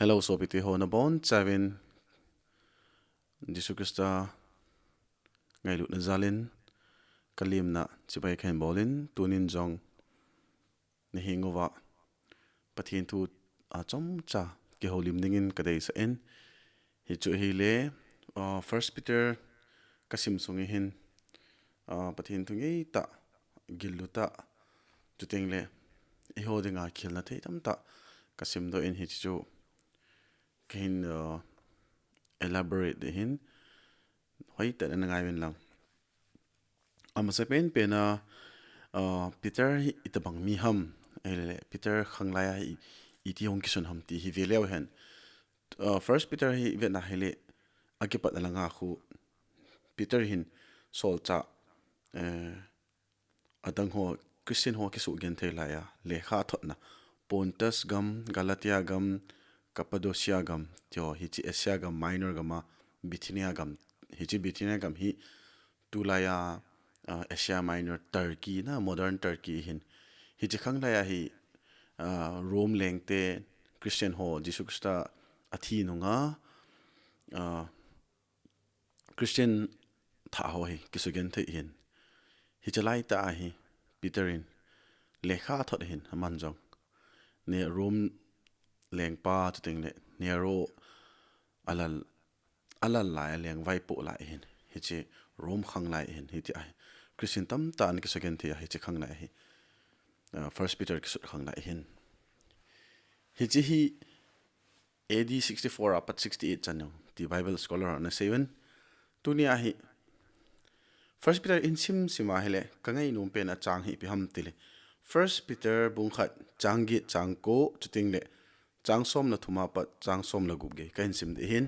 Hello, so piti ho na bon, Savin, Jisu Krista, ngay lut na zalin, kalim na, Chibai kain bolin, tunin zong, ni hingova, pathin tu chom cha, Kihil lim ningin kadai sa en, hi chu hi le, First Peter, kasim sungi hin, pathin tu ngay ta, gilu ta, tuting le, iho dinga kil na te tam ta, kasim do en hi chu, kain elaborate de hin, hoi ta na ngay win lang. Sa pen pena Peter hi itabang mi ham ele Peter khanglaya hi iti hong kisun ham ti hi veleu hen first Peter hi ve na hele agipat alanga khu Peter hin Solchah adang ho Christian ho kisu gen thela ya le kha thotna Pontus gam Galatia gam Cappadocia gam tyo hi chi Asia gam Minor gama Bithynia gam hi chi Bithynia gam hi tulaya Asia Minor Turkey na modern Turkey hin hi chi khanglaya hi Rome lengte Christian ho Jesus Christa athi nunga Christian tha ho hi kisugen the hin hi chalai ta hi Peterin lekha thot hin man jong ne Rome leng pa ting le nero alal lai leng vai po lai hin hi chi Rome khang lai hin hi ti ai Christian tam tan kisugen the hi chi khang lai hi First Peter kisut khang lai hin hi chi hi AD 64 apat 68 chanyo the Bible scholar na 7 tunia hi First Peter in sima hele kangai num pen a chang hi pi ham tile First Peter bungkhat changi changko chuting le chang som na thuma pat chang som la gup ge kain sim de hin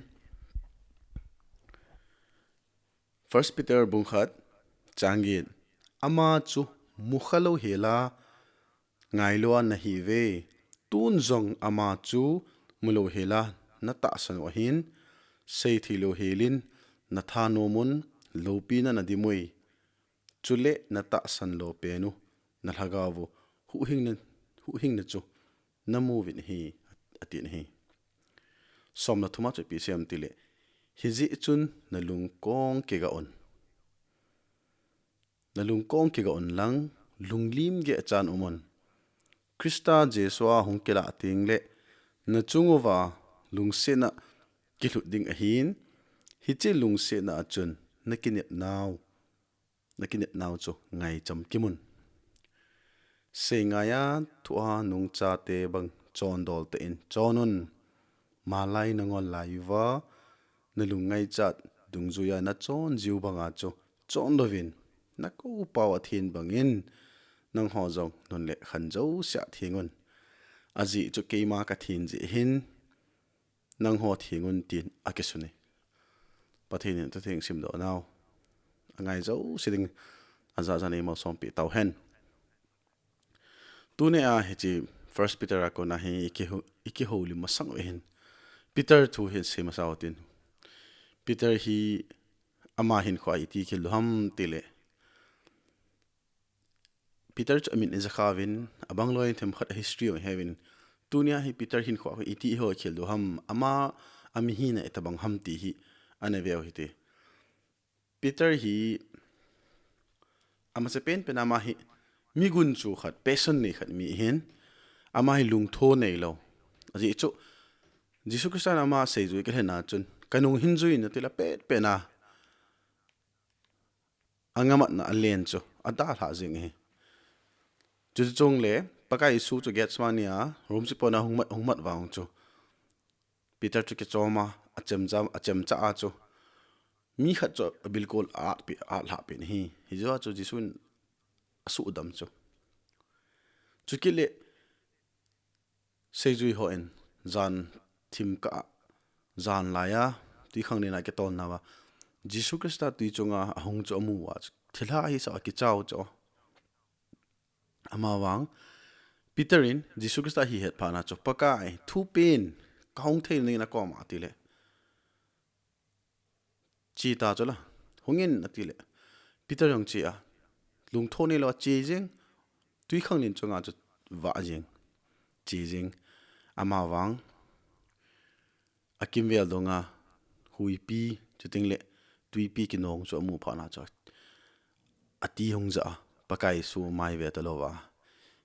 First Peter bungkhat changi ama chu mukhalo hela ngailo na hi ve tun zong ama chu mulo hela na ta san wa hin sei thilo helin na tha nomun lopina na dimoi chule na ta san lo penu na lhagawo hu hing na chu namu win hi atin hi som na thuma chu pi sem tile hizi chun na lung kong ke ga on lang lunglim ge chan umon Krista Jesua hongkela tingle na chungova lungse na kilut ding ahin hichi lungse na achun nakinet naw chu ngai cham kimun se ngaya thua nung cha te bang chon dol te in chonun malai nangol laiwa na lungai chat dungzuya na chon jiu banga chu chon lovin na ko pawa thin bangin nang ho jong non le khan jo sia thingun aji chu keima ka thin ji hin nang ho thingun tin akesune pathin to thing sim do naw angai zo siding aza jani mo sompi tau hen tune a hechi First Peter ko na hi iki holy masang hin Peter thu hi sema sautin Peter hi ama hin khwa iti khil ham tile Peter chamin izakhavin abangloi them khat history of heaven tunia hi Peter hin khwa iti ho khil do ham ama ami hi na etabang ham ti hi anaveo hite Peter hi ama se pen ama hi migun chu khat passion nei khat mi hin ama hi lung tho nei lo aji chu Jisu Krista ama sei zui ke hena chun kanung hinzui na tila pet pena angamat na alen chu ada tha jing hi chu chung le pakai su chu get smania rum si pona hungmat wang chu Peter chu ke choma achem cha a chu mi khat chu bilkul a la pe hi hi jo chu jisun asu dam chu chukile sei zui ho en zan thim ka zan laya ti khangni na ke ton na wa Jisu Krista ti chunga hong chu amu wa thila hi sa ki chau cho ama wang Peterin Jisu Krista hi het phana chu pakai thu pen kaung thei ni na ko ma ti le chi ta chola hongin na ti le Peter yong chi a lung tho ni lo chi jing tui khangnin chunga chu wa jing chi jing ama wang akim vel donga hui pi chuting le tui pi ki nong chu amu pha na cho ati hong za pakai su mai ve ta lowa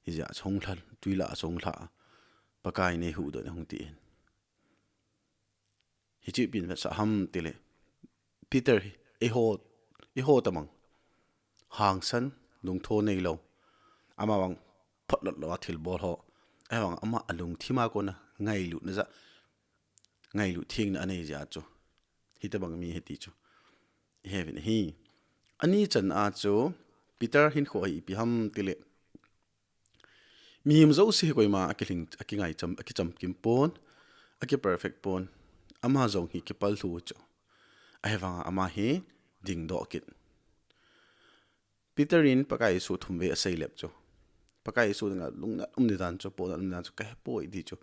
hi ja chong thal tui la chong thla pakai ne hu do ne hong ti hi chi pin sa ham ti le Peter e ho tamang hang san lung tho nei lo ama wang phat lot lo thil bol ho ai wang ama alung thima ko na ngai lu na za ngai lu thing na nei ja chu hi ta bang mi he ti chu heaven hi ani chan a chu Peter Hinkho ai pi ham ti le mi him zo si koi ma akiling akingai cham akicham kim pon aki perfect pon ama zong hi ki pal thu chu ai wang ama hi ding do kit Peter in pakai su thumve asai lep chu pakai su nga lungna umni dan chu po dan na chu ka poi di chu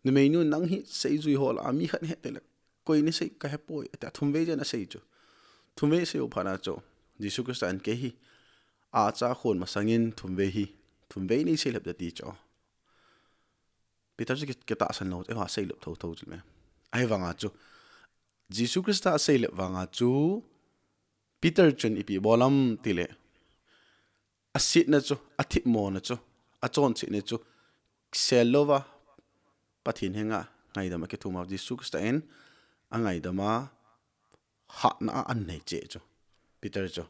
nu mei nu nang hi sei zui hol ami khat he te la koi ni sei ka poi ta thumve jan asai chu thumve se u phana chu jisu kristan ke hi a cha khon ma sangin thumve hi thumve ni sei lep da ti chu Peter chu ke ta san lo e wa sei lep tho tho chu me ai wanga chu jisu krista sei lep wanga chu Peter chun ipi bolam tile asit na chu athip mo na chu achon chi ne chu selova pathin henga ngai dama ke thuma jisu krista en angai dama ha na an nei che chu Peter chu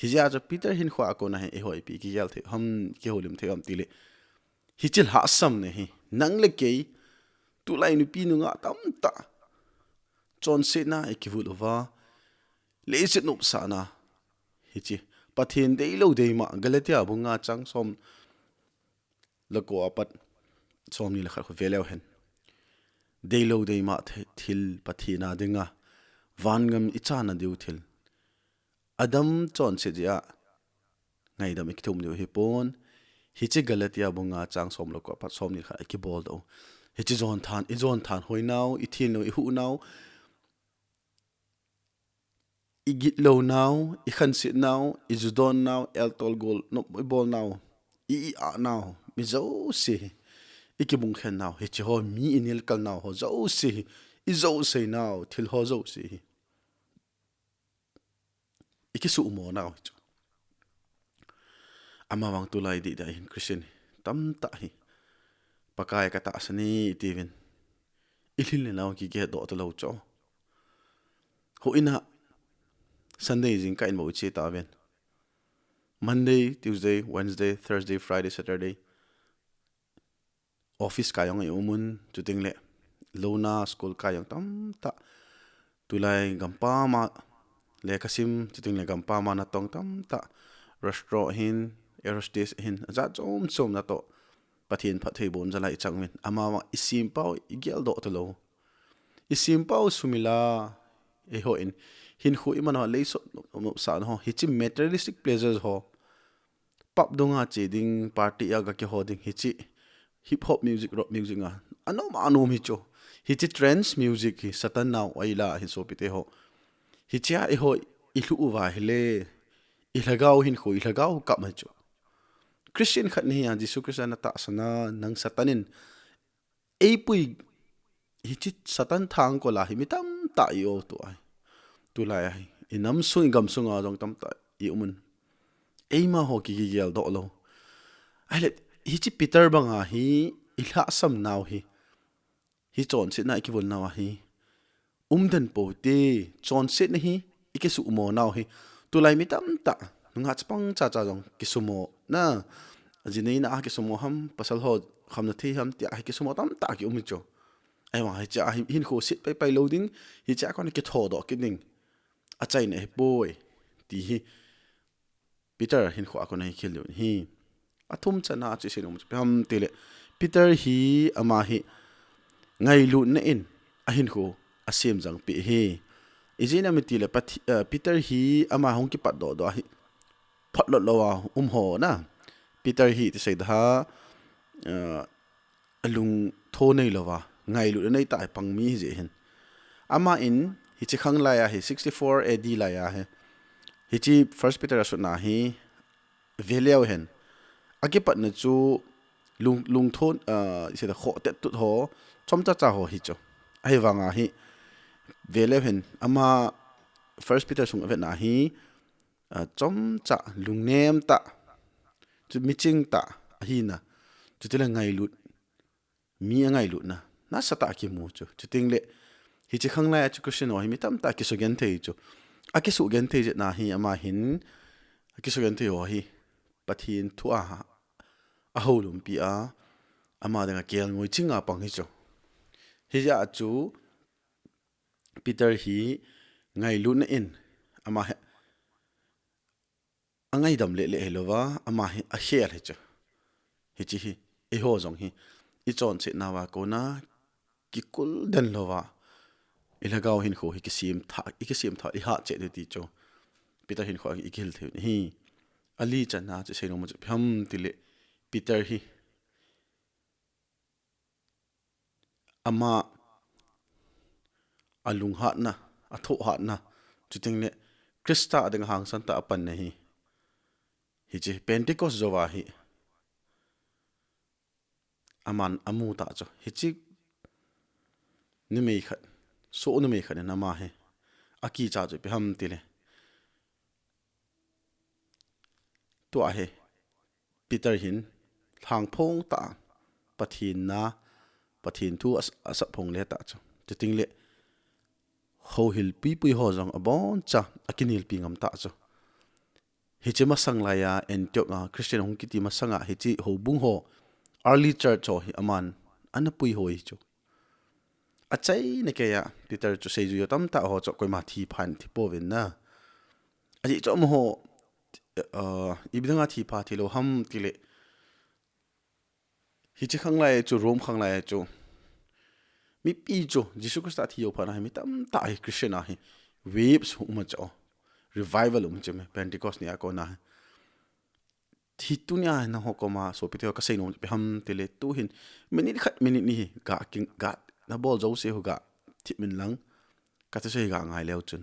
hija chu Peter hin khwa ko na he e hoi pi ki yal the ham ki holim the am tile hi chil ha sam ne hi nang le ke tu lai nu pi nu nga tam ta chon se na e ki vulova le se nup sa na hi chi pathin dei lo dei ma galatia bunga chang som la ko apat som ni la kha veleu hen dei lo dei ma thil pathina dinga wangam ichana deu thil adam chon se ja ngai dam ik thum deu hi pon hi chi galatia bunga chang som la ko apat som ni kha ki bol do hi chi zon than hoi nau I thil no I hu nau I git lo now, I khan sit now, I judon now, el tol gol, no bol now, I a now, mi zo si, I ki bung khen now, he chi ho mi inil kal now, ho zo si, I zo si now, til ho zo si. I ki su mo now, ama wang tulay di da hin Christian, tam ta hi, pakay ka ta asani itivin, ilil na now ki get do to lo cho. Ho ina, Sunday is in kain mo uchi taven. Monday, Tuesday, Wednesday, Thursday, Friday, Saturday. Office kayong ay umun chuting le. Lona school kayong tam ta. Tulay gampa ma le kasim chuting le gampa ma na tong tam ta. Restaurant hin, aerospace hin. Za som na to. Pathin pathei bon zalai changmin. Ama ma isim pao igel do to lo. Isim pao sumila e ho in hin khu iman ho le so sa ho hichi materialistic pleasures ho pop donga cheding party aga ke hoding hichi hip hop music rock music nga anom hi cho hichi trance music hi satan now aila hi so pite ho hichi a ho I lu wa hele I lagaw hin khu I lagaw kap ma cho Christian khat ni ya jisu Christian ta sana nang satanin ei pui hichi satan thang ko la hi mitam ta yo to ai tulai ai inam sung gam sunga jong tam ta I umun eima ho ki gel do lo ai le hi chi Peter banga hi ila sam naw hi chon sit na ki bol naw hi umdan po te chon sit na hi ike su mo naw hi tulai mi tam ta nga chpang cha jong ki sumo na ajinei na ki sumo ham pasal ho khamna thi ham ti ki sumo tam ta ki umi cho ai wa hi cha hin kho sit pai loading hi cha kon ki tho do ki ding achai ne boy ti hi Peter hin kho akona hi khil hi athum chana chi sinum pam tile Peter hi ama hi ngai lu na in a hin kho asim jang pi hi izina mi tile Peter hi ama hong ki pat do hi phat lo lo ho na Peter hi ti sai da alung tho nei lo wa ngai lu nei tai pang mi je hin ama in hi chi khang la ya hi 64 AD la ya he hi chi first Peter asu na hi veleu hen akipat na chu lung thon se da kho te tut ho chom cha ho hi cho ai wanga hi vele hen ama first Peter sung ave na hi chom cha lungnem ta chu miching ta hi na chu tila ngai lut mi ngai lut na sata ki mu chu ting le hi chi khang lai chu Christian hi mi tam ta ki so gen thei chu a ki su gen thei je na hi ama hin a ki so gen thei ho hi pathin thu a holum pi a ama da kel ngoi chinga pang hi chu hi ja chu Peter hi ngai lut na in ama angai dam le helova ama hi a hel hi chu hi chi hi e ho zong hi i chon che na wa ko na ki kul den lova ilagaw Hinkho hi kisim tha i ha che de ti cho Peter Hinkho i kil the hi ali chana che sei no mo pham tile Peter hi ama alung hat na atho hat na chuting ne Krista adeng hang san ta apan ne hi chi Pentecost zowa hi aman amu ta cho hi chi ni mei khat so ni mei khat na ma he aki cha cho pham tile to a he Peter hin thang phong ta pathin thu asa phong le ta cho chuting le ho hil pi ho jong abon cha akinil pi ngam ta cho hi che masang la ya Antioch Christian hong kiti masanga hi chi ho bung ho early church ho hi aman anapui ho hi cho achai ne ke ya Peter cho sei ju yo tam ta ho cho koi ma thi phan thi po ven na aji cho mo ho ibidanga thi pha thi lo ham ti le hi chi khang lai chu rom khang lai chu mi pi chu jisu Christ thi yo pha na mi tam ta hi Christian hi waves ma cho revival che Pentecost ni a ko na thi tu nya na ho ko ma so Peter ka sei no pe ham ti le tu hin minute ni ga king ga na bol zo se ho ga thi min lang ka te sei ga ngai leo chun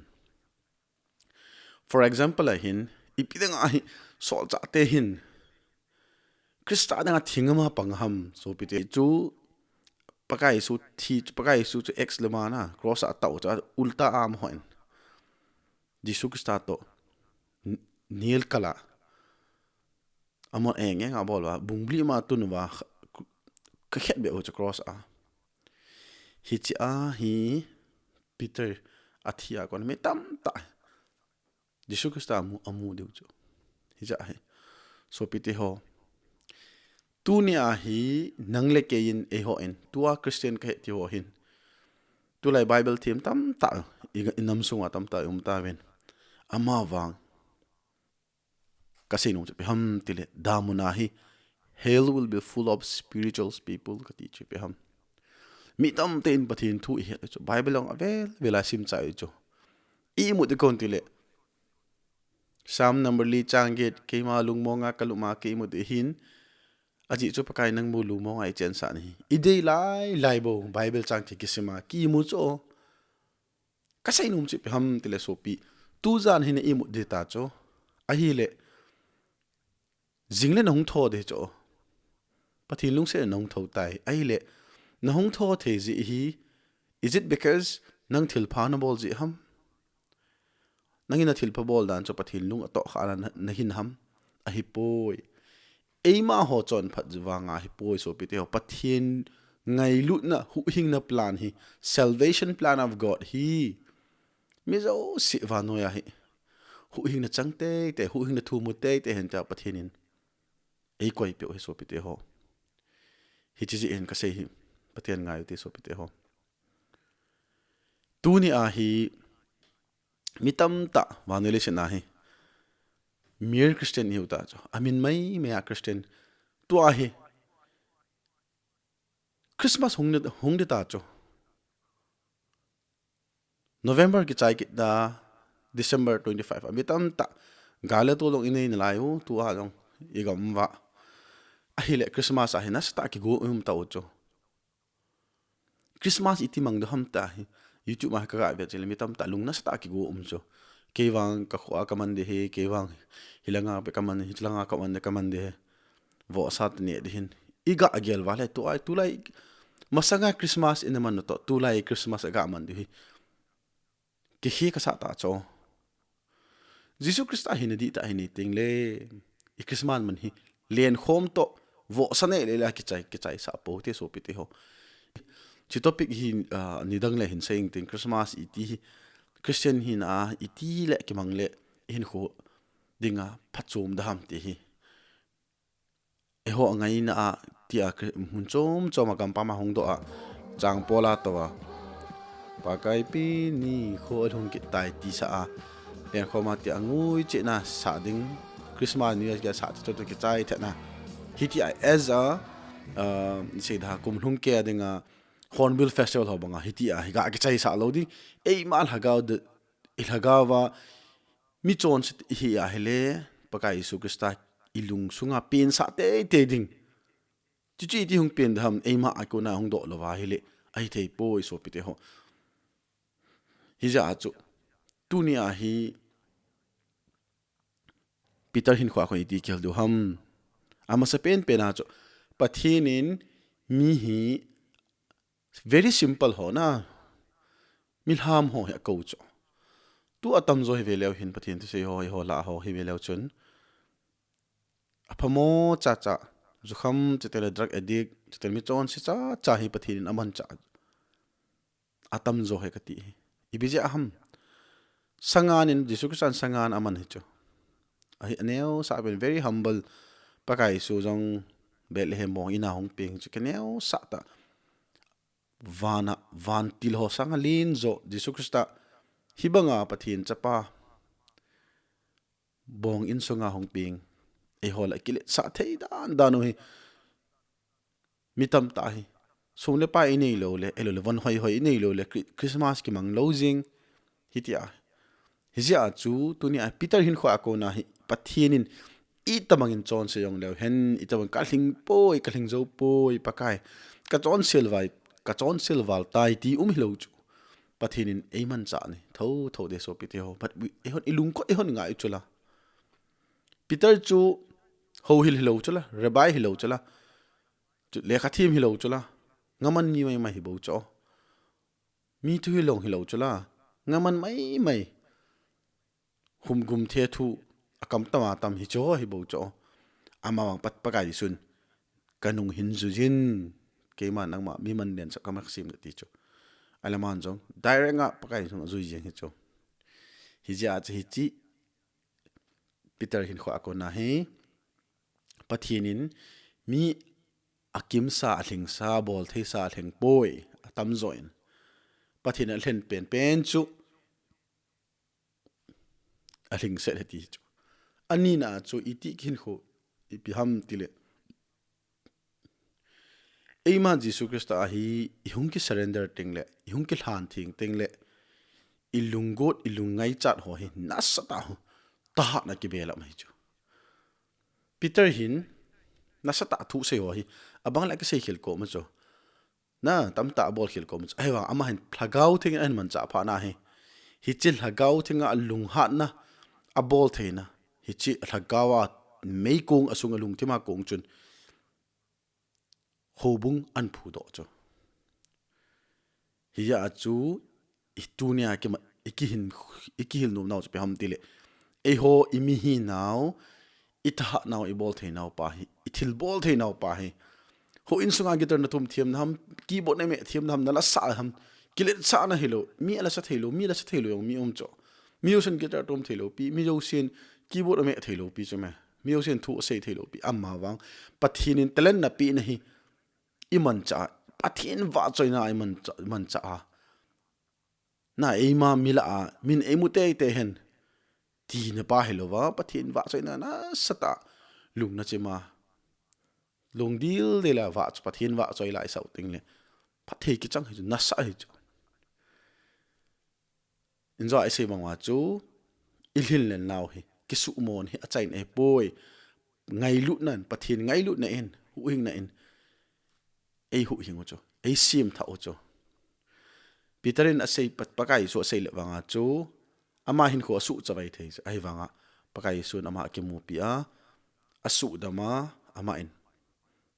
for example hin ipidanga hi Solchah te hin Krista da thingama pangham so Peter chu pakai su chu ex lema na cross a tau cha ulta am hoin jisu Krista to nil kala amon eng nga bol wa bungli ma tun wa ka khet be o cha cross a hi chi a hi Peter athia kon me tam ta jisu Krista amu de chu hi ja he so Peter ho tu ni a hi nangle ke in e ho in tua Christian ka ti ho hin tu lai Bible theme tam ta inam sunga tam ta ta ven ama wang kasino pe ham tile damuna hi hell will be full of spiritual people ka ti pe ham mi tam te in pathin thu hi cho Bible long avel vela sim chai cho I mu de kon tile Psalm number li changet ke ma lung monga kaluma ke mu de hin aji cho pakai nang mu lu mo ai chen sa ni idei lai bo Bible chang thi kisima ki mu cho kasai num chi pe ham tile sopi tu zan hin I mu de ta cho a hi le jingle nong tho de cho pathin lung se nong tho tai ai le nong tho the ji hi is it because nang thil pha na bol ji ham nangina thil pha bol dan cho pathin lung to kha na hin ham a hi poi eima ho chon phat jiwanga hi poi so pite ho pathin ngai lut na hu hing na plan hi salvation plan of God hi mi zo si wa no ya hi hu hing na changte te hu hing na thu mu te hen cha pathinin ei koi pe so pite ho hi chi en ka sei hi pathian ngai te so pite ho tu ni a hi mitam ta wanele se na hi mere Christian hi uta cho amin mai me a Christian tu a hi Christmas hong de ta cho November ki chai ki da December 25 amitam ta gale to long inei na layu tu a long igam wa a hi le Christmas a hi na sta ki go ta cho Christmas iti mang do ham ta hi YouTube ma ka ga be chele mitam ta lung na sta ki go cho kewang ka khwa ka man de he kewang hilanga pe ka man hilanga ka man de vo sat ne de hin iga agel wale to ai tu lai masanga Christmas in man to tu lai Christmas aga man de Kihil ka sa ta cho Jesus Christ hi na di ta hi ni ting le I Christmas man hi len khom to vo sane le la ki chai sa po te so pi te ho chi topic hi ni dang le hin saying ting Christmas iti Christian hi na iti le ki mang le hin kho dinga phachum da ham ti hi e ho ngai na a ti a mun chom agam pa ma hong do a chang pola to a pa kai pi ni kho hong ki tai ti sa a len kho ma ti angui che na sa ding Christmas New Year sa to ki chai the na hi ti as a se da kum hung ke dinga Hornbill Festival ho banga hi ti a hi ga ki chai sa lo di e mal hagaw de il hagawa mi chon hi a hele pakai Isu Krista ilung sunga pin sa te ding chi ti hung pin dham e ma ko na hung do lo wa hele ai thei poi so pi te ho hi ja chu tu ni a hi Peter hin khwa khoi ti kel du ham ama sa pen na chu pathinin mi hi very simple ho na milham ho ya ko chu tu atam zo hi velew hin pathin tu se ho la ho hi velew chun aphamo cha zukham chitele drug addict chitel mi chon si cha hi pathin aman cha atam zo he kati ibije aham sangan in Jesus Christ sangan aman hi chu ai aneo sa ben very humble pakai su jong Bethlehem mo ina hong ping chu keneo sa ta van til ho sanga lin zo Jesus Christ hibanga pathin chapa bong in sunga hong ping e hol akile sa thei dan no hi mitam ta hi sung le pa inei lo le elo le van hoi inei lo le Christmas ki mang losing hitia hizia chu tunia Peter hin kho ako na hi pathinin I tamangin chon se yong le hen I tamang ka hling zo poi pakai ka chon silwal tai ti hilo chu pathinin eiman cha ni tho de so pite ho but ehon ilung ko ehon ngai chula Peter chu ho hilo chula rabai hilo chula le kha thim hilo chula ngaman mi mai hi bo cho mi tu hilong hilo chula ngaman mai hum gum the thu akam tama tam hi cho hi bo cho ama wang pat pakai sun kanung hin zu jin ke ma nang ma mi man den sa kamak sim ti cho alaman jong direct nga pakai sung zui jing hi cho hi ja hi chi Peter hin kho akona he pathinin mi akim sa athing sa bol thei sa theng poi atam join pathin a hlen pen chu athing se heti chu ani na chu iti kin kho ipi ham tile eima Jesus Christ a hi ihung ki surrender tingle ihung ki hlan thing tingle ilungot ilungai chat ho hi nasata ho ta na ki bela mai chu Peter hin nasata thu se ho hi abang la ka se khil ko ma chu na tam ta bol khil ko ma chu ai wa ama hin phlagau thing an man cha pha na hi chil hagau thinga lung hat na a bol theina hi chi hlagawa mei kong asunga lung thima kong chun hobung an phu do cho hi ya chu itunia ke ikihil no naw pe ham tile e ho imi hi naw itha naw I bol theina pa hi ithil bol theina pa hi ho in sunga gitar na tum thiam nam keyboard na me thiam nam na la sa ham kilet sa na hilo mi ala sa thelo yong mi cho music guitar tom thelo pi mi jo sin keyboard me thelo pi chama mi jo sin thu se thelo pi amma wang pathin in talent na pi na hi iman cha pathin wa choina iman cha na ema mila min emute te hen ti na pa helo wa pathin wa choina na sata lung na chema lung dil de la wa pathin wa choi lai sau ting le pathe ki chang hi na sa hi enjoy I say mangwa chu ilhil len naw hi kisu mon hi achain e poi ngai lu nan pathin ngai lu na en hu hing na en ei hu hing cho ei sim tha cho Peterin asei pat pakai so sei le wanga chu ama hin kho su chawai thei ai wanga pakai sun ama ke mu pia asu dama ama en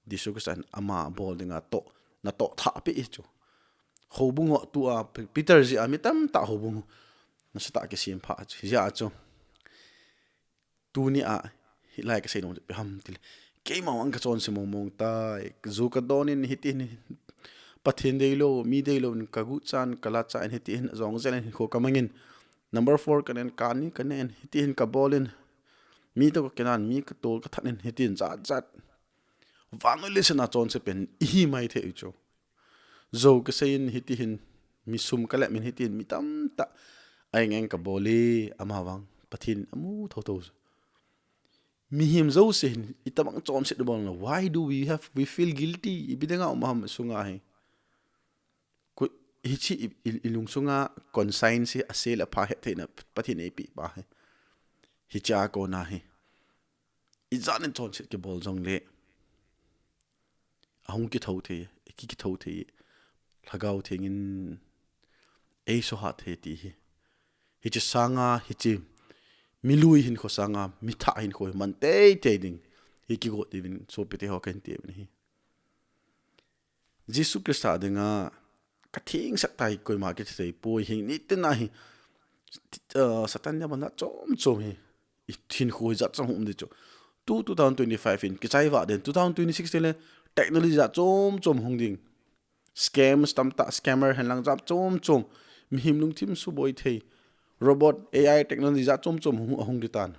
disukusan ama boldinga to na to tha pe chu hobungo tu a Peter ji amitam ta hobungo na sa ta ke sim pha ya chu tu ni a hi lai ka sei no pe ham til ke ma wang ka chon se mong ta zu ka donin hitin pathin dei lo mi dei lo ka gu chan kala cha en hitin zong zen Hinkho kamangin number 4 kanen kan ni kanen hitin ka bolin mi to kenan mi ka tol ka thanin hitin zat wangole se na chon se pen hi mai the chu zo ka sein hitin mi sum kala min hitin mi tam ta ai ngeng ka boli ama wang pathin amu tho mi him zo sin itamang chom se bol na why do we feel guilty ibidenga umam sunga he ku hichi ilung sunga conscience asela pha he thena pathin epi ba he hicha ko na he izanen chon se ke bol jong le ahung ki thau the ki thau the lagau thengin ei so ha the ti hichi sanga hichi milui hin kho sanga mitha hin kho man te ding hiki go divin so pete ho kan te ni Jesu Christa dinga kathing sak tai koi ma ke sei po hin ni te na hi satan ya ban chom hi thin kho za chong um de cho 2025 in kichai wa den 2026 le technology za chom hong ding scams tam ta scammer han lang jap chom mi him lung thim su boi thei robot AI technology za chom hong ditan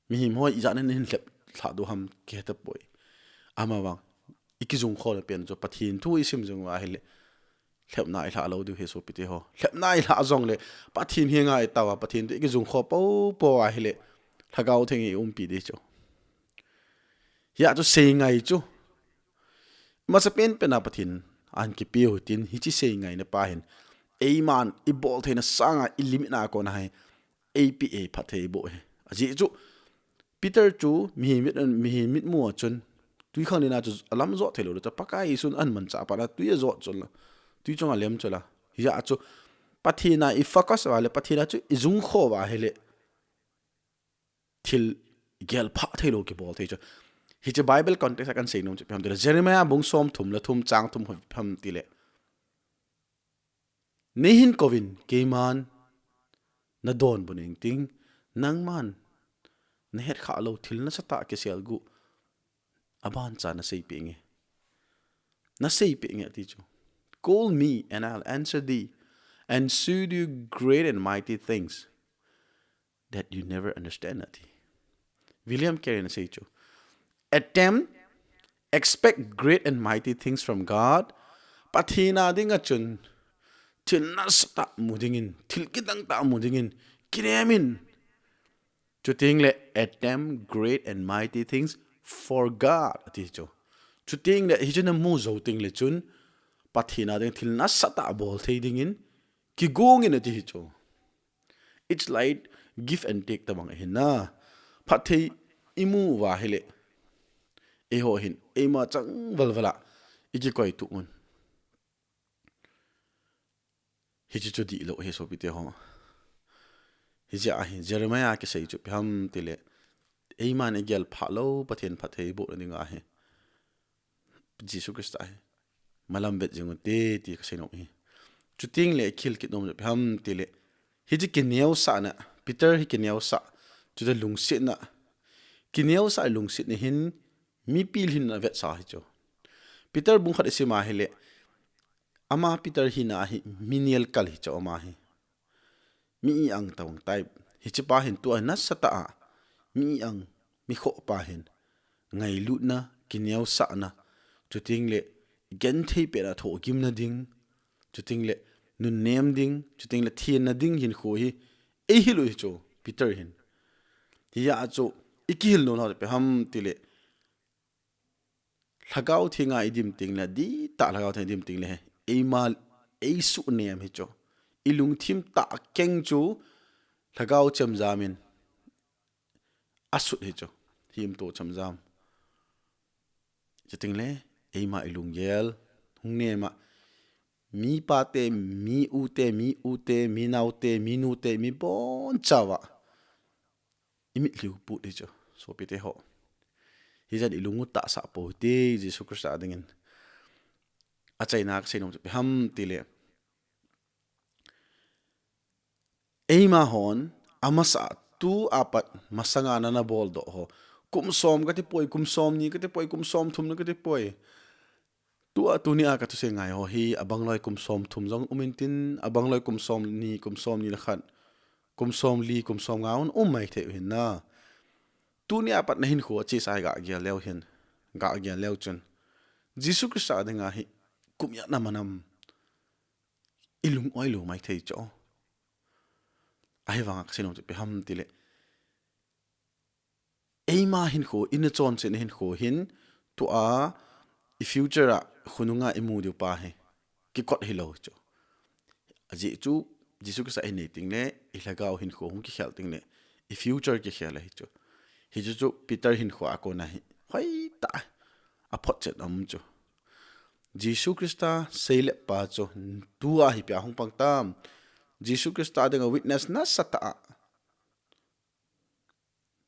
mi him hoi za nen hin lep tha do ham ke ta poi ama wang ikizung khol pen jo pathin thu isim jung wa hele lep na I lo du he so pite ho lep na I jong le pathin hi nga I tawa pathin tu ikizung kho po wa hele thagau theng I pi de cho ya cho sei ngai chu ma sa pen na pathin an ki pi tin hi chi sei ngai na pa hen eiman I bol thena sanga I limit na ko na hai APA phathei bo he aji chu Peter chu mi mit mu chun tui khang ni na chu alam zo thelo ta pakai sun an man cha para tui zo chul tui chong alem chula ya chu pathina I focus wale pathina chu izung kho wa hele thil gel pha thelo ki bol thei chu hi chu Bible context kan sei nom chu pham de Jeremiah bung som thum la thum chang thum pham ti le nehin kovin keman na don buning ting nang man na het kha lo thil na sata ke sel gu aban cha na sei pe nge ti chu call me and I'll answer thee and show you great and mighty things that you never understand ati William Carey na sei chu expect great and mighty things from God pathina dinga chun thil na sata mudingin thil kidang ta mudingin kiremin chuting le attempt great and mighty things for God ati chu chuting le hi chuna mu zo ting le chun pathina ding thil na sata bol thei ding in ki gong in ati chu it's like give and take tamang hin na pathei imu wa hele e ho hin e ma chang walwala iki koi tu un hi chu di lo he so bi te ho hi ja hi Jeremiah ke sei chu pham tile ei man e gel phalo pathen phathei bo ni nga he Jesus Christ ai malam bet jing te ti ka sei no hi chuting le khil ki nom pham tile hi ji ke neu sa na Peter hi ke neu sa chu da lung sit na ki neu sa lung sit ni hin mi pil hin na vet sa hi chu Peter bung khat isi ma hele ama Peter hi na hi minial kal hi chu ma hi mi ang tawng type hi chi pa hin tu na sata mi ang mi kho pa hin ngai lu na kineu sa na chuting le gen thei pe ra tho kim na ding chuting le nu nem ding chuting le thien na ding hin kho hi e hi lu hi chu Peter hin hi ya chu ikihil no na pe ham tile lagau thinga idim ting la di ta lagau thai dim ting le e mal e su nem hi chu ilung thim ta keng chu lagau chem jamin asut hi chu him to cham jam chuting le e ma ilung yel hung ne ma mi pa te mi u te mi nau te mi nu te mi bon chawa imit liu pu hi chu so pi te ho hi jan ilungu ta sa po te Jesus Christ adingin achai nak sei nom ham tile ma hon amasa tu apat masanga na bol do ho kum som ka ti poi kum som ni ka ti poi kum som thum na ka ti poi tu ni a ka tu se ngai ho hi abang loi kum som thum jong umintin abang loi kum som ni la khat kum som li kum som ngaun mai the hin na tu ni apat na hin kho chi sai ga gya leo hin ga gya leo chun jisu krista de nga hi kum ya na manam ilung oi lu mai thei cho ai wang sino pe ham tile eima hin kho in chon chen hin kho hin to a i future a khununga imu du pa he ki kot hi lo cho aji chu jisu ka sa ai nei ting le i lagao hin kho hung ki khel ting le i future ki khel hi cho hi chu peter hin kho a ko na hi hoi ta a phot chet am cho jisu krista seile pa cho tu a hi pya hung pang tam jisu krista de witness na sata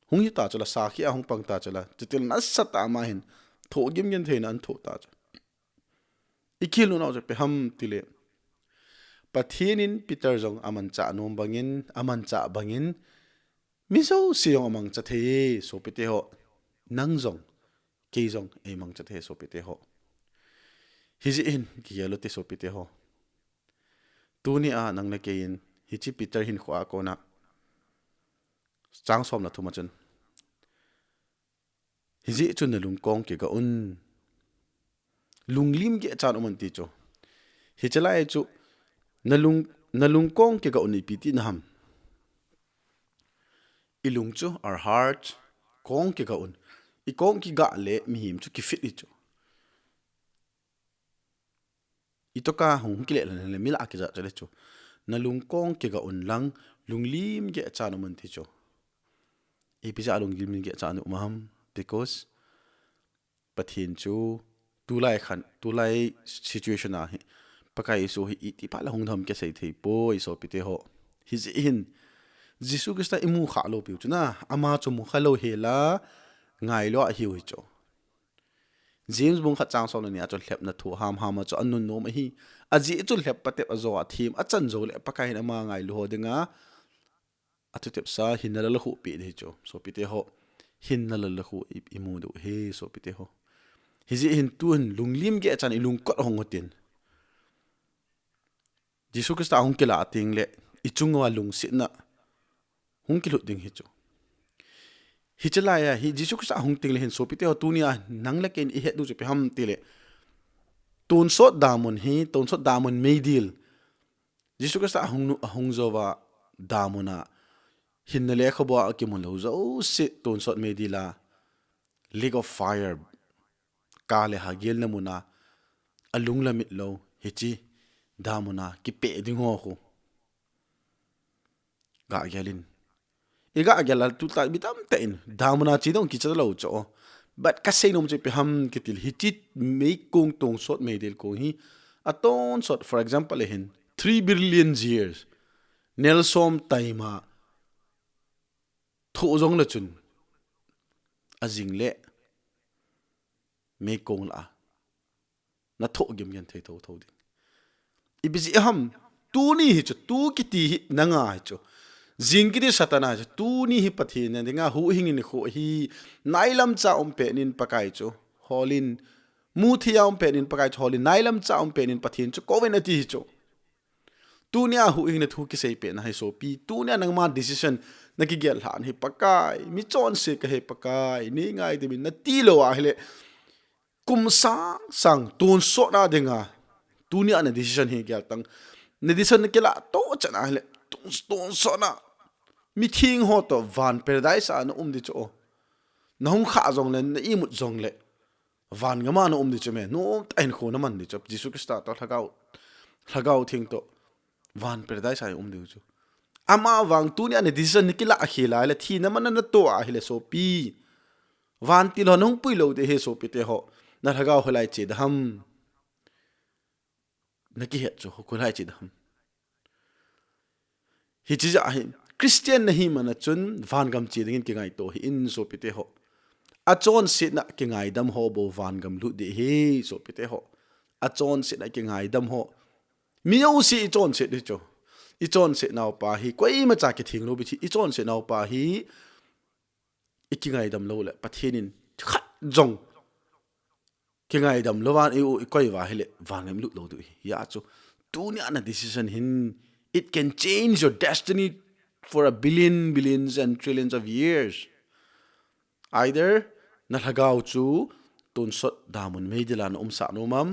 hung hi ta chola sa khi a hung pang ta chola titil na sata ma hin tho gim gen thein an tho ta ikilu na pe ham tile pathinin peter jong aman cha nom bangin miso siong amang cha the so pete ho nang jong ke jong e mang cha the so pete ho hiji in ki yalo te so pete ho tu ni a nang na ke in hichi peter hin khwa ko na chang som na thuma chun hiji chun na lung kong ke ga un lung lim ge chan oman ti cho hi chala e chu na lung kong ke ga un pi ti na ham ilung chu our heart kong ke ga un I kong ki ga le mi him chu ki fit I chu ito ka hung ki le mila ki ja chale chu na lung kong ke ga un lang lung lim ge chan oman ti cho e pi ja lung lim ge chan um ham because pathin chu tu lai situation a pakai so hi ti pa la hung tham ke sei thei po I so pite ho hi in jisu krista imu kha lo pi chu na ama chu mu khalo hela ngai lo a hiu hi cho james bung kha chang so na ni a chu hlep na thu ham chu annun no ma hi aji chu hlep patep a zo a thim a chan zo le pakai na ma ngai lo dinga atu tep sa hinala la hu pi de cho so pite ho hinala la hu imu do he so pite ho hiji hin tun lunglim ge chan ilung kot hongotin jisu krista hung kila ting le ichungwa lung sitna hung kilu ding hi chu hi chala ya hi jisu krista hung ting le hin so pite ho tunia nang la ken I he du pe ham tile tun so damon meidil jisu krista hung zowa damona hinna le khoba ki mon lo zo si tun so meidila lake of fire kale hagel namuna alung lamit lo hichi damuna ki pe ding ho ko ga gelin iga gelal tu ta bitam tein damuna chi dong ki chalo cho but ka sei nom che pe ham kitil hichi me kong tong sot me del ko hi aton sot for example hin 3 billion years nelsom taima tho jong la chun azing le me kong la na tho gem yan thei tho ding ibisi ham tu ni hi chu tu ki ti nanga hi chu jingiri satana chu tu ni hi pathi na dinga hu hingin kho hi nailam cha pe nin pakai chu holin mu thia pe nin pakai chu holin nailam cha pe nin pathin chu koven ati hi chu tu nia hu hingin thu ki sei pe na hi so pi tu nia nang ma decision na ki gel han hi pakai mi chon se ka he pakai ni ngai de min na ti lo a hele kum sang tun so na denga tunia na decision hi gyal tang na decision kela to chana hele tun so na mi thing ho to van paradise an di cho na hung kha jong le na I mut jong le van ngama na di cho me no tain kho na man di cho jisu krista to lagao thing to van paradise ai di cho ama wang tunia na decision kela khila le thi na man na to a hele so pi van ti lo nong pui lo de he so pi te ho na lagao holai che dam na ki het cho ko lai che dam hi chi ja hi christian na hi mana chun van gam che ding ki ngai to hi in so pite ho a chon sit na ki ngai dam ho bo van gam lu de he so pite ho a chon sit na ki ngai dam ho mi o si chon sit de cho ichon se naw pa hi koi ma cha ke thing lo bi thi ichon se naw pa hi ikingai dam lo le pathenin khat jong kingai dam lo wan e koi wa hele wang em lu lo du ya chu tu ni ana decision hin it can change your destiny for a billions and trillions of years either na thagau chu tun sot damun meidilan sa no mam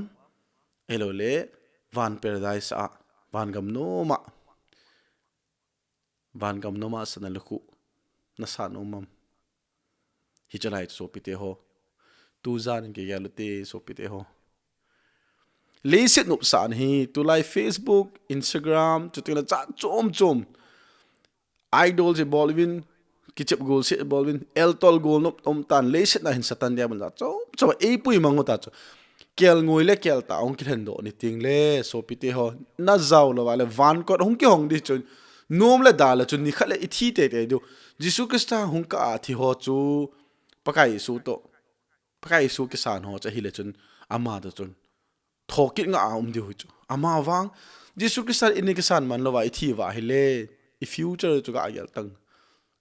elole van paradise a van gam no ma sana luku na sa no mam hi chalai so pite ho tu zan ke yalute so pite ho leisit nup san hi tu lai Facebook Instagram tu tu la cha chom idol je bolvin kichep gol se bolvin el tol gol nop om tan leisit na hin satan dia ban chom e pui mango ta cho kel ngoi le kel ta ong khen do ni ting le so pite ho na zaw lo wale van ko hong ki hong di chun nom le dala chun ni khale i thi te do jisu krista hong ka thi ho chu pakai su ki san ho cha hi le chun ama da chun thokit nga di hu chu ama wang jisu krista in ki san man lo wa i thi wa hi le i future chu ga yal tang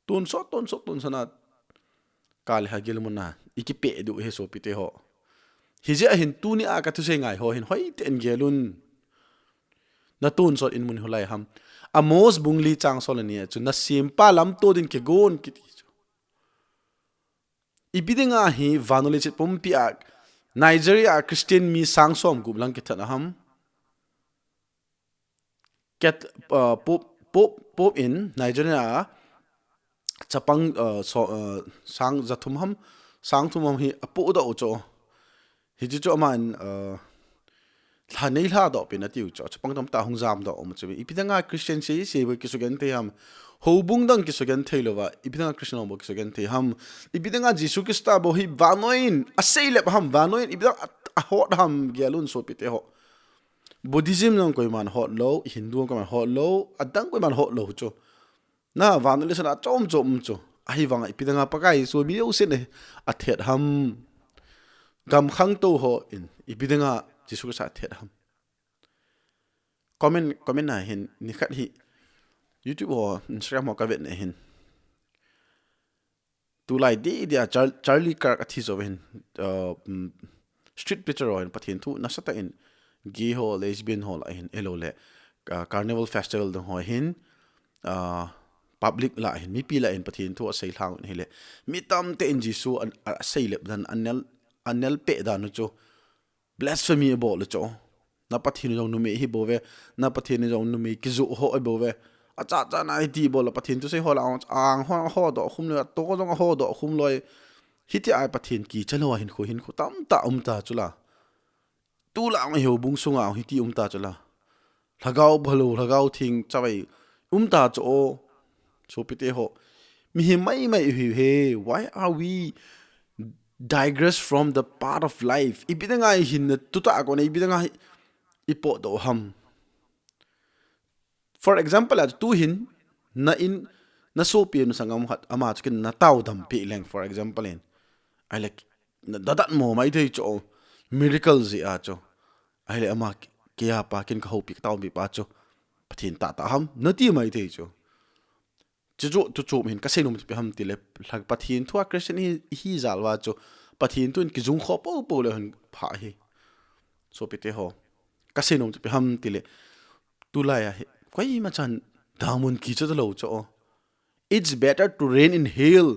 ton sana kal ha gel mun na iki pe du he so pite ho hi je hin tu ni a ka thu se ngai ho hin hoi ten gelun na tun so in mun hulai ham amos bungli chang sol ni chu na sim pa lam to din ke gon ki ibidinga hi vanoli chit pompi a Nigeria Christian mi sang som gum lang ki thana ham ket pop in Nigeria chapang sang zathum ham sang thum ham hi apu da ucho hi ji cho man la nei la do pe na tiu cho chapang tam ta hung jam do om chu ibidanga Christian se ki su gen te ham ho bung dang ki su gen the lo wa ibidanga Christian bo ki su gen the ham ibidanga Jisu Krista bo hi vanoin asei le ham vanoin ibidanga a hot ham gelun so pite ho Buddhism nang koi man hot lo Hindu ko man hot lo adang koi man hot lo cho na vanoli sana chom cho ahi wanga ipidanga pakai so mi o se ne a thet ham gam khang to ho in ipidanga Jisu Krista thet ham comment na hin ni khat hi YouTube ho Instagram ho ka vet ne hin tu lai dia Charlie Kirk athi zo hin street preacher ho in pathin thu na sata in gay ho lesbian ho la hin elole carnival festival dong ho hin public la hin mi pi la in pathin thu sei thang hele mi tam te in Jisu an sei lep dan anel pe da no cho blasphemy bo lo cho na pathin jong nu me hi bo ve na pathin jong nu me ki zu ho bo ve acha na ti bo la pathin tu sei ho la ang ho do khum le to ko jong ho do khum loi hi ti ai pathin ki chalo hin kho tam ta ta chula tu la ang ho bung sunga hi ti ta chula lagao bhalo lagao thing chawai ta cho so pite ho mi mai he why are we digress from the part of life ibidanga hin tuta ko na ibidanga ipo do ham for example at tu hin na so pi no sangam hat ama chikin na taw dam pi leng for example in I like dadat mo mai thei cho miracles a cho I like ama kia pa kin ka hopi taw bi pa cho pathin ta ham na ti mai thei cho chu min ka senum pe ham ti le lag pathin thua Christian hi zalwa cho pathin tun ki jung kho po le han pha hi so pite ho ka senum pe ham ti le tu la ya koi ma chan damun ki cho lo cho it's better to reign in hell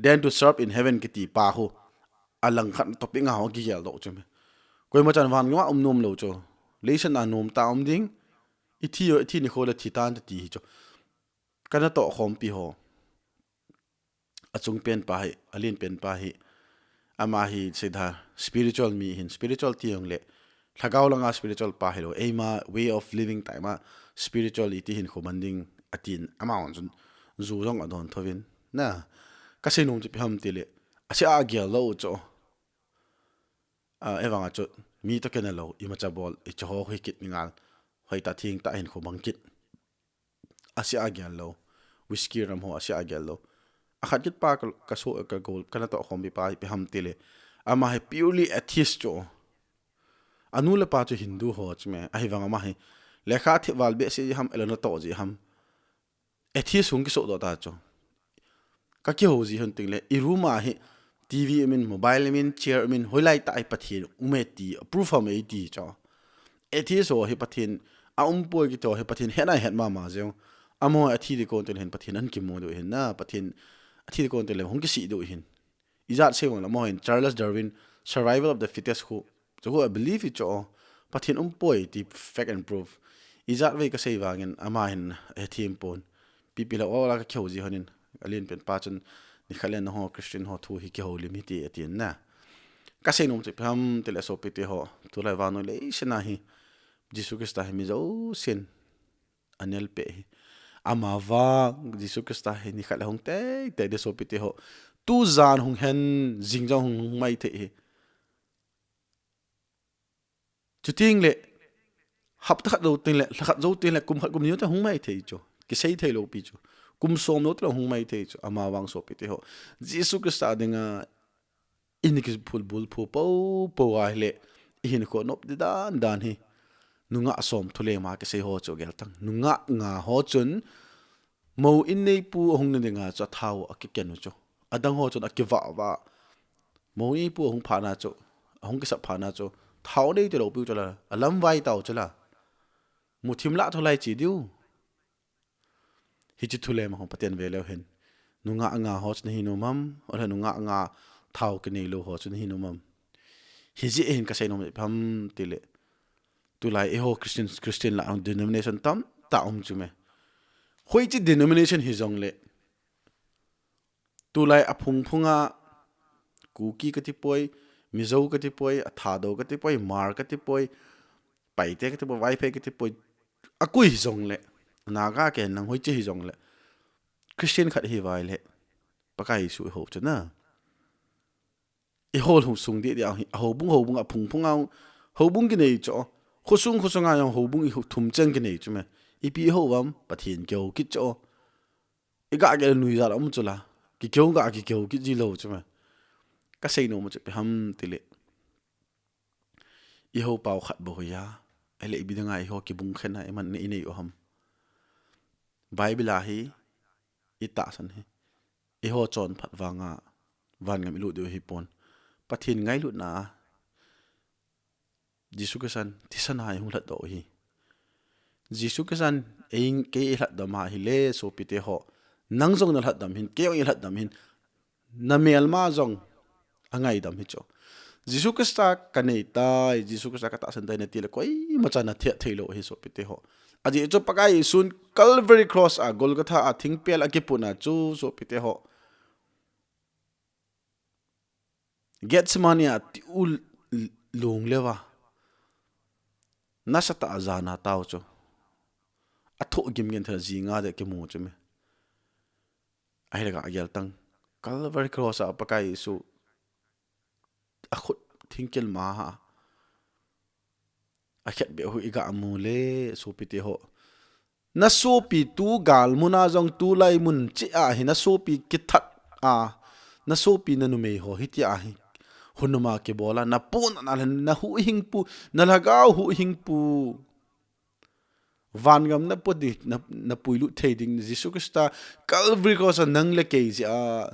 than to serve in heaven ki ti pa ho alang khan topic nga ho gi gel do cho me koi ma chan van nga nom lo cho leisen na nom ta ding ithi ni khola thi tan ti cho kana to khom pi ho achung pen pa hi alin pen pa hi ama hi sidha spiritual mi hin spiritual ti ong le thagaw langa spiritual pa hi lo ema way of living time spirituality hin khomanding atin ama on zu jong adon thovin na ka senum ti ham ti le asia agel lo cho ewanga cho mi to ken lo imacha bol I cho ho hikit ningal hoi ta thing ta hin khomang kit asia agel lo whiskey ram ho asia agel lo akhat kit pa ka so ka gol kana to khom bi pa pe ham tile ama he purely atheist cho anula pa cho hindu ho chme ahi wanga ma he lẽ khá thì vào biết sẽ ham elon to gì ham ethi sung cái số đó ta cho các kiểu gì hơn tình lệ iruma hi TV min mobile min chair min hoi lai tai pathin umeti approve am eti cho ethi so hi pathin a poi ki to hi pathin hena het ma jeng amo athi de kon ten hen pathin an ki mo do hin na pathin athi de kon ten le hong ki si do hin izat se wala mo hin Charles Darwin survival of the fittest who so I believe it cho pathin poi ti fact and proof izat ve ka sei wangin ama hin ethi pon pipila ola ka kheu ji hanin alien pen pa chun ni khalen ho Christian ho thu hi ki ho limit atin na ka sei nom che pham tele so pite ho tu lai wa no le shna hi Jesus Christ hi mi zo sin anel pe ama wa Jesus Christ hi ni khala hong te de so pite ho tu zan hong hen jing jong hong mai the hi chu ting le hap ta do ting le khat zo ting le kum khat kum ni ta hong mai the cho ki sei the lo pi cho kum som no tra hong mai the cho ama wang so pite ho Jesus Christ adinga inikis phul bul phu po wa le hin ko nop di dan hi nunga som thule ma ke sei ho cho gel tang nunga nga ho chun mo in nei pu hong ne nga cha thau a ke nu cho adang ho chun a ke wa mo ni pu hong pha na cho hong ke sa pha na cho thau nei te lo pu cho la alam vai tau cho la mu thim la tholai chi diu hi chi thule ma hong paten ve le hen nunga nga ho chun hi no mam or nunga nga thau ke nei lo ho chun hi no mam hi ji en ka sei no pham tile tu lai e ho Christian la ang denomination tam ta chume hoi chi denomination hi jong le tu lai aphung phunga kuki ka ti poi mizo ka ti poi athado ka ti poi mar ka ti poi paite ka ti poi wifi ka ti poi akui hi jong le naga ke nang hoi chi hi jong le Christian khat hi vai le pakai su ho chana e hol hu sung di dia ho bung aphung phunga ho bung ki nei cho khosung khosanga yang ho bung i thum chen ki nei chume ipi ho wam pathin kyo ki cho iga ge nui za ram chula ki kyo ga ki kyo ki ji lo chume ka sei no mo che ham tile i ho pau khat bo ya ele bi danga i ho ki bung khena e man nei nei o ham bible a hi ita san hi i ho chon phat wanga van ngam lu de hi pon pathin ngai lu na Jesus Christ tisan hai hung lat do hi Jesus Christ ein ke lat dam ha hi le so pite ho nang jong na lat dam hin ke ong lat dam hin na mel ma jong angai dam hi cho Jesus Christ ka nei tai Jesus Christ ka ta san dai na ti le koi ma cha na the thailo hi so pite ho aji cho pakai sun Calvary cross a Golgotha a thing pel a ke puna chu so pite ho Gethsemane a ti ul lung lewa nasata azana tao cho atho gim gen tha jinga de ke mo chume ai la ga yal tang Calvary cross a pakai su a khut thingkel ma ha a khet be hu iga amule so pite ho na so pi tu gal muna jong tu lai mun chi a hi na so pi ki that a na so pi na nu me ho hi ti a hi hunuma ke bola na pun na hu hing pu na lagau hu hing pu van gam na podi na puilu thading Jesus Christ Calvary cross nang le ke ji a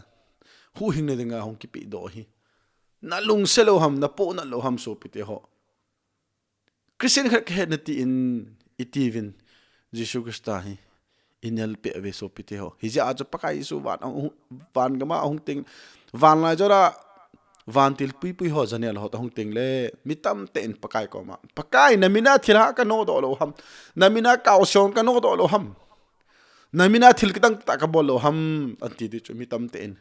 hu hing na denga hong ki pi do hi na lung selo ham na po na lo ham so pite ho Christian khat khet na ti in itivin Jesus Christ hi inel pe ve so pite ho hi ja jo pakai su van gama hong ting van la jora van til pui ho janel ho ta hong ting le mitam ten pakai ko ma pakai namina thila ka no do lo ham namina kaw song ka no do lo ham namina thil kitang ta ka bol lo ham anti di chu mitam ten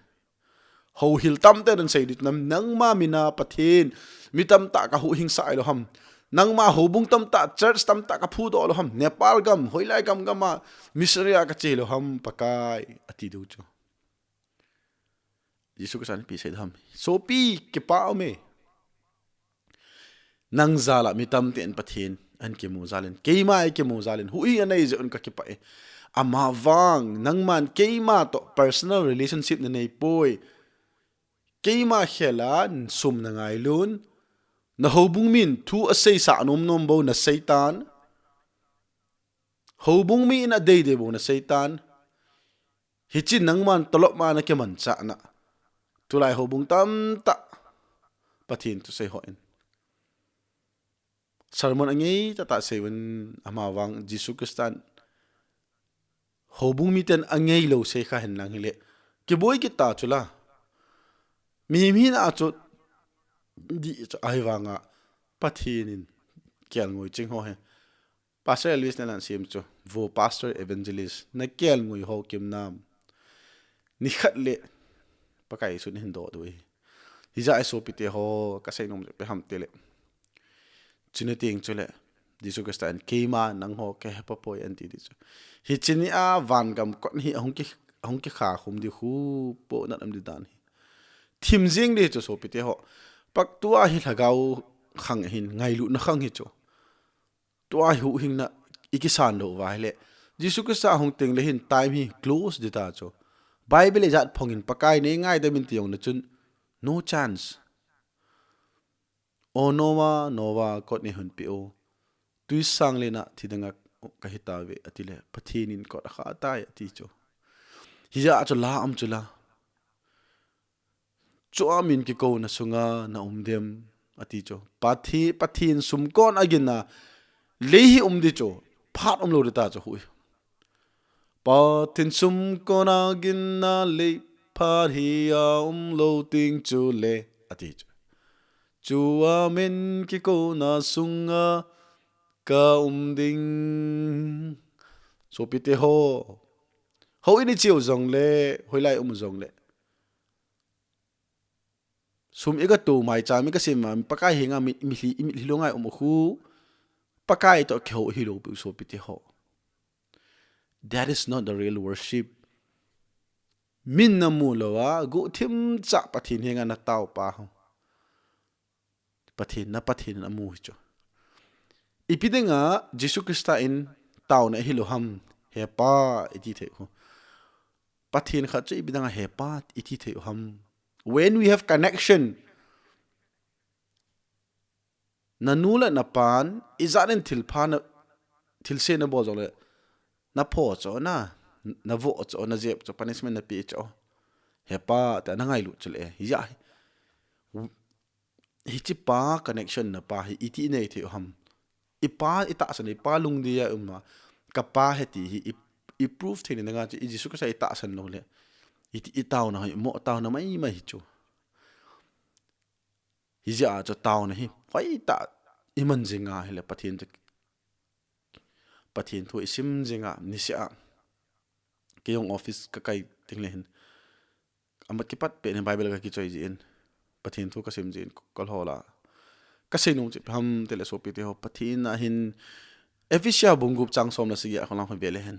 ho hil tam te dan sei dit nam nang ma mina pathin mitam ta ka hu hing sai lo ham nang ma ho bung tam ta church tam ta ka phu do lo ham Nepal gam hoilai gam gama misria ka che lo ham pakai ati du chu Jesus Christ pi sai dham so pi ke pa me nang zala mitam ten pathin an ke mu zalen keima ke mu zalen hui anai je un ka ke pa e ama wang nang man keima to personal relationship na nei poi keima helan sum na ngai lun na hobung min thu a sei sa nom nom bo na satan ho bung mi in a day de bo na Satan hichin nang man tolok ma na ke man cha na tulai ho bung tam ta pathin tu sei ho in sermon angi ta sei wen ama wang Jesus Kristan ho bung mi ten angi lo sei kha hen lang hile ke boy ki ta chula mi na chu di chu ai wanga pathin in kial ngoi ching ho he pastor Elvis na lan sim chu vo pastor evangelist na kial ngoi ho kim nam ni khat le pakai sun hin do doi hiza ai so pite ho ka sei nom pe ham tele chine ting chule disu ka stan keima nang ho ke pa poi anti di chu hi chini a van gam kon hi hong ki kha khum di khu po na am di dan thim jing de chu so pite ho pak tua hi lagau khang hin ngai lu na khang hi chu tua hu hing na ikisan do wa le disu ka sa hong ting le hin time hi close di ta chu Bible is at pongin pakai ne ngai da min tiong na chun no chance o nova kot ni hun pi o tui sang le na thidanga ka hita ve atile pathinin kot kha ta ti cho hiya cho la am chula cho amin ki ko na sunga na umdem ati cho pathin sum kon agin na lehi umdi cho phat lo ta cho hui pathin sum kon agin na le phat hi lo ting chu le ati cho chu amin ki ko na sunga ka ding so pite ho ini chiu zong le hoi lai zong le sum ega tu mai cha mi ka sim pakai hinga mi longai khu pakai to kho hi lo pu so pite ho that is not the real worship min na mu lo wa gu thim cha pathin hinga na tau pa ho pathin na mu cho ipidenga Jesus Christa in tau na hi lo ham he pa iti the ho pathin kha che ibidanga he pa iti the ham when we have connection nanula na pan izanen thil se na bo jole na pho cho na vo cho na jep cho punishment na pi cho he pa ta na ngai lu chule ya hi chi pa connection na pa hi iti nei the ham ipa ita san ipa lung dia umma kapa heti hi i proof thini nga chi Jesus ka sai ta san lo le i taw na mo taw na mai chu hi ja cho taw na hi pai ta iman jinga hele pathin thu isim jinga ni sia ke yong office ka kai ting le hin amat ki pat pe ne bible ka ki choi ji in pathin thu ka sim jin kol hola ka sei nong chi ham tele so pi te ho pathin na hin efisia bungup chang som na siya kholang ho bele hen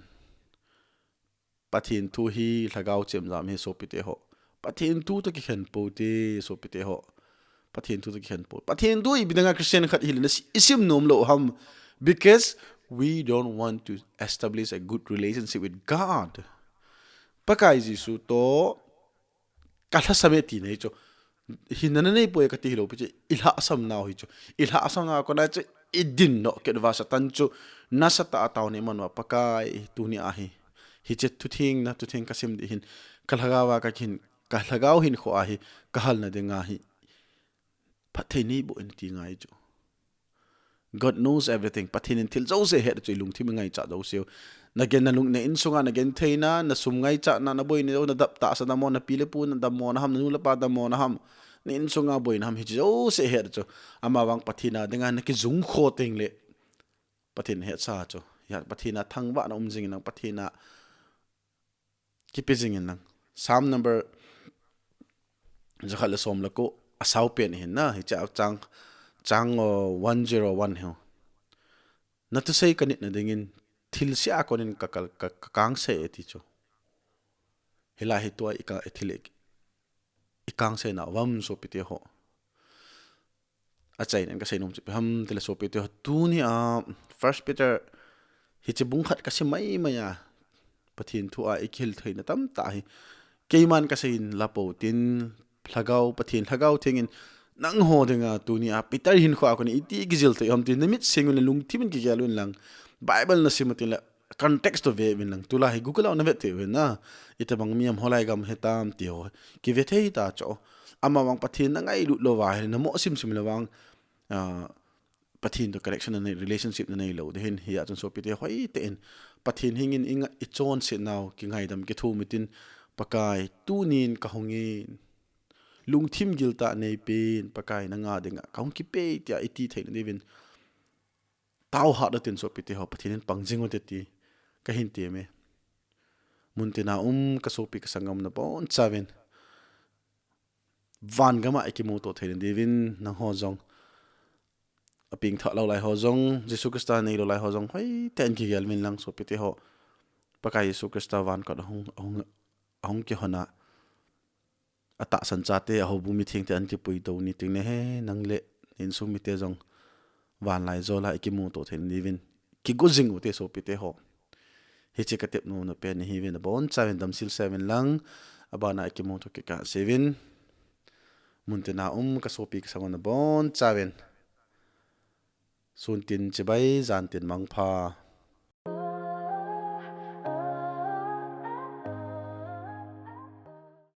pathin thu hi lagau chem jam hi so pi te ho pathin thu to ki khen po te so pi te ho pathin thu to ki khen po pathin du i bidanga Christian khat hi na isim nom lo ham because we don't want to establish a good relationship with God pakai ji su to kala sameti nei cho hinana nei poe ka ti lo pi ilha asam na hi cho ilha asam na ko na che idin no ke wa satan chu nasata ataw ne manwa pakai tu ni ahi hi che tu thing ka sim di hin kalhagawa ka kin kalhagaw hin kho ahi kahal na de nga hi pathei ni bo in ti ngai chu God knows everything pathin in thil zo se he chu lung thim ngai cha zo se na gen na lung na in sunga na gen theina na sum ngai cha na boy ni na dap ta sa na mo na pile pu na dam mo na ham nu la pa dam mo na ham ni in sunga boy na ham hi zo se he chu ama wang pathina denga na ki zung kho ting le pathin he cha chu ya pathina thang ba na jing na pathina ki pe jing na psalm number jakhal som la ko asaw pen hin na hi cha chang 101 he na tu sei kanit na dingin thil sia konin ka kang se ti chu hela hi to ika ethilek ikang se na wam so pite ho achai nan ka sei nom chu ham tele so pite ho tu ni first Peter hi che bung khat ka se mai maya pathin thu a ikhil theina tam ta hi keiman ka sein lapo tin thlagau pathin thlagau thengin nang ho denga tu ni Peter hin kho akoni iti gizil te ham tin nimit singun lung timin ki galun lang Bible na simutin la context to ve min lang tula hi google on ve te na ite bang miam holai gam hetam tio ki ve thei ta cho ama wang pathin na ngai lu lo wa na mo sim lawang pathin to connection and relationship na nei lo de hin hi a chon so pite hoi te en pathin hingin inga I chon se naw ki ngai dam ki thu mitin pakai tunin ka hongin lungthim gilta nei pin pakai na nga denga kaung ki pe tia iti thein devin tau ha da tin so pite ho pathin pangjingo te ti ka hin ti me muntina ka so pi ka sangam na bon chaven van gama ekimo to thein devin na ho jong aping tha lo lai ho jong jesu krista nei lo lai ho jong hoi ten ki gel min lang so pite ho pakai jesu krista van ka hong ki hona ata sanchate a ho bumi thing te an ki pui to ni ting ne he nang le in su mi te jong van lai zo la ekimo to thein devin ki go jing u te so pite ho he che ka tep no na pe ni hi ven bon chaven dam sil 7 lang abana ekimo to ke ka 7 muntina ka so pi ka sangon na bon chaven sun tin chibai zan tin mangpha